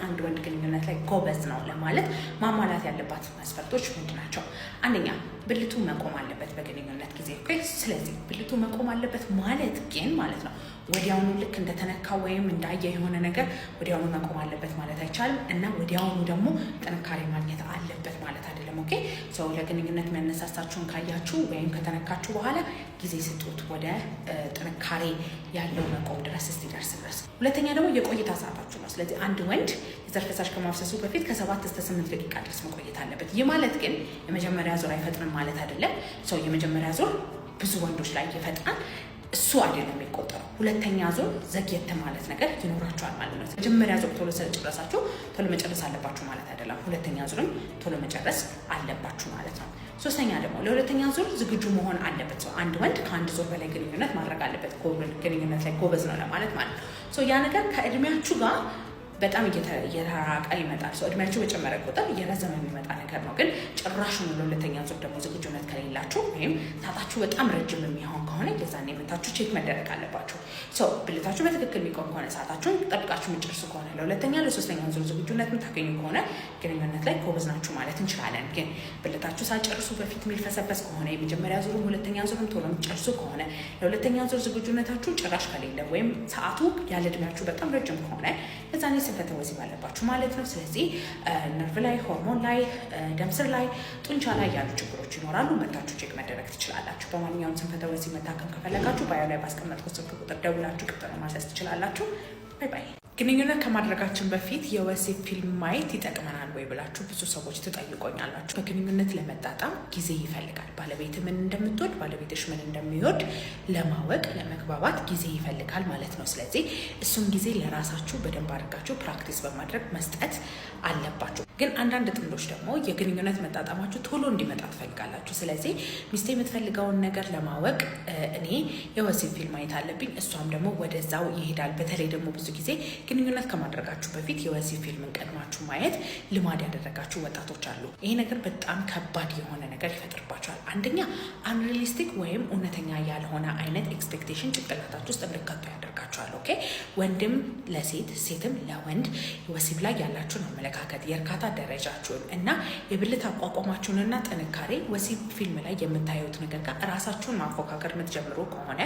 አንድ ወንድ ግንኙነት ላይ ጎበዝ ነው ለማለት ማሟላት ያለባት መስፈርቶች ምንድናቸው? አንደኛ ብልቱ መቆም አለበት በግንኙነት ጊዜ። ኦኬ። ስለዚህ ብልቱ መቆም አለበት ማለት ግን ማለት ነው ወዲያውኑ ልክ እንደተነካ ወይም እንዳየ የሆነ ነገር ወዲያውኑ መቆም አለበት ማለት አይቻልም እና ወዲያውኑ ደግሞ ጥንካሬ ማግኘት አለበት ማለት አይደለም። ኦኬ። ሰው ለግንኙነት የሚያነሳሳችሁን ካያችሁ ወይም ከተነካችሁ በኋላ ጊዜ ስጡት ወደ ጥንካሬ ያለው መቆም ድረስ እስኪደርስ ድረስ። ሁለተኛ ደግሞ የቆይታ ሰዓታችሁ ነው። ስለዚህ አንድ ወንድ የዘር ፈሳሽ ከማፍሰሱ በፊት ከ7 እስከ 8 ደቂቃ ድረስ መቆየት አለበት። ይህ ማለት ግን የመጀመሪያ ዙር አይፈጥንም ማለት አይደለም። ሰው የመጀመሪያ ዙር ብዙ ወንዶች ላይ ይፈጥናል፣ እሱ አይደለም የሚቆጠረው። ሁለተኛ ዙር ዘግየት ማለት ነገር ይኖራቸዋል ማለት ነው። መጀመሪያ ዙር ቶሎ ስለጨረሳችሁ ቶሎ መጨረስ አለባችሁ ማለት አይደለም። ሁለተኛ ዙርም ቶሎ መጨረስ አለባችሁ ማለት ነው። ሶስተኛ ደግሞ ለሁለተኛ ዙር ዝግጁ መሆን አለበት ሰው። አንድ ወንድ ከአንድ ዙር በላይ ግንኙነት ማድረግ አለበት ግንኙነት ላይ ጎበዝ ነው ለማለት ማለት ነው። ያ ነገር ከእድሜያችሁ ጋር በጣም እየተራራቀ ይመጣል። ሰው እድሜያችሁ በጨመረ ቁጥር እየረዘመ የሚመጣ ነገር ነው። ግን ጭራሹን ለሁለተኛ ዙር ደግሞ ዝግጁነት ከሌላችሁ ወይም ሰዓታችሁ በጣም ረጅም የሚሆን ከሆነ የዛኔ መታችሁ ቼክ መደረግ አለባችሁ። ብልታችሁ በትክክል የሚቆም ከሆነ ሰዓታችሁን ጠብቃችሁ የምትጨርሱ ከሆነ ለሁለተኛ ለሶስተኛ ዙር ዝግጁነት የምታገኙ ከሆነ ግንኙነት ላይ ጎበዝ ናችሁ ማለት እንችላለን። ግን ብልታችሁ ሳጨርሱ በፊት የሚልፈሰፈስ ከሆነ የመጀመሪያ ዙርም ሁለተኛ ዙርም ቶሎ የምትጨርሱ ከሆነ ለሁለተኛ ዙር ዝግጁነታችሁ ጭራሽ ከሌለ ወይም ሰዓቱ ያለ እድሜያችሁ በጣም ረጅም ከሆነ የዛኔ ስንፈተ ወሲብ አለባችሁ ማለት ነው። ስለዚህ ነርቭ ላይ፣ ሆርሞን ላይ፣ ደም ስር ላይ፣ ጡንቻ ላይ ያሉ ችግሮች ይኖራሉ። መታችሁ ቼክ መደረግ ትችላላችሁ። በማንኛውም ስንፈተ ወሲብ መታከም ከፈለጋችሁ ባዮ ላይ ባስቀመጥኩት ስልክ ቁጥር ደውላችሁ ቀጠሮ ማስያዝ ትችላላችሁ። ባይ ባይ። ግንኙነት ከማድረጋችን በፊት የወሲብ ፊልም ማየት ይጠቅመናል ወይ ብላችሁ ብዙ ሰዎች ትጠይቆኛላችሁ። በግንኙነት ለመጣጣም ጊዜ ይፈልጋል። ባለቤት ምን እንደምትወድ ባለቤትሽ ምን እንደሚወድ ለማወቅ ለመግባባት ጊዜ ይፈልጋል ማለት ነው። ስለዚህ እሱም ጊዜ ለራሳችሁ በደንብ አድርጋችሁ ፕራክቲስ በማድረግ መስጠት አለባችሁ። ግን አንዳንድ ጥንዶች ደግሞ የግንኙነት መጣጣማችሁ ቶሎ እንዲመጣ ትፈልጋላችሁ። ስለዚህ ሚስቴ የምትፈልገውን ነገር ለማወቅ እኔ የወሲብ ፊልም ማየት አለብኝ፣ እሷም ደግሞ ወደዛው ይሄዳል። በተለይ ደግሞ ብዙ ጊዜ ግንኙነት ከማድረጋችሁ በፊት የወሲብ ፊልምን ቀድማችሁ ማየት ልማድ ያደረጋችሁ ወጣቶች አሉ። ይሄ ነገር በጣም ከባድ የሆነ ነገር ይፈጥርባችኋል። አንደኛ አንሪሊስቲክ ወይም እውነተኛ ያልሆነ አይነት ኤክስፔክቴሽን ጭንቅላታችሁ ውስጥ እንድትከቱ ያደርጋችኋል። ኦኬ። ወንድም ለሴት ሴትም ለወንድ ወሲብ ላይ ያላችሁን አመለካከት የእርካታ ደረጃችሁን እና የብልት አቋቋማችሁንና ጥንካሬ ወሲብ ፊልም ላይ የምታዩት ነገር ጋር ራሳችሁን ማፎካከር የምትጀምሩ ከሆነ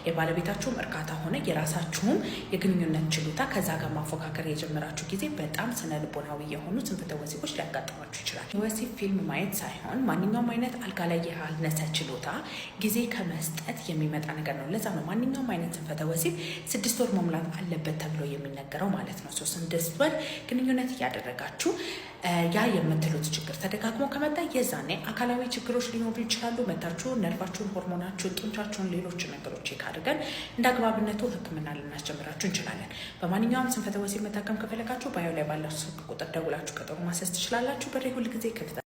የባለቤታችሁም እርካታ ሆነ የራሳችሁም የግንኙነት ችሎታ ከዛ ጋር ማፎካከር የጀመራችሁ ጊዜ በጣም ስነ ልቦናዊ የሆኑ ስንፈተ ወሲቦች ሊያጋጥማችሁ ይችላል። የወሲብ ፊልም ማየት ሳይሆን ማንኛውም አይነት አልጋ ላይ ያልነሰ ችሎታ ጊዜ ከመስጠት የሚመጣ ነገር ነው። ለዛ ነው ማንኛውም አይነት ስንፈተ ወሲብ 6 ወር መሙላት አለበት ተብሎ የሚነገረው ማለት ነው። 6 ወር ግንኙነት እያደረጋችሁ ያ የምትሉት ችግር ተደጋግሞ ከመጣ የዛኔ አካላዊ ችግሮች ሊኖሩ ይችላሉ። መታችሁ ነርቫችሁን፣ ሆርሞናችሁን፣ ጡንቻችሁን፣ ሌሎች ነገሮች ካድርገን እንደ አግባብነቱ ሕክምና ልናስጀምራችሁ እንችላለን። በማንኛውም ስንፈተ ወሲብ መታከም ከፈለጋችሁ ባዮ ላይ ባለው ስልክ ቁጥር ደውላችሁ ቀጠሮ ማስያዝ ትችላላችሁ። በሬ ሁል ጊዜ ክፍት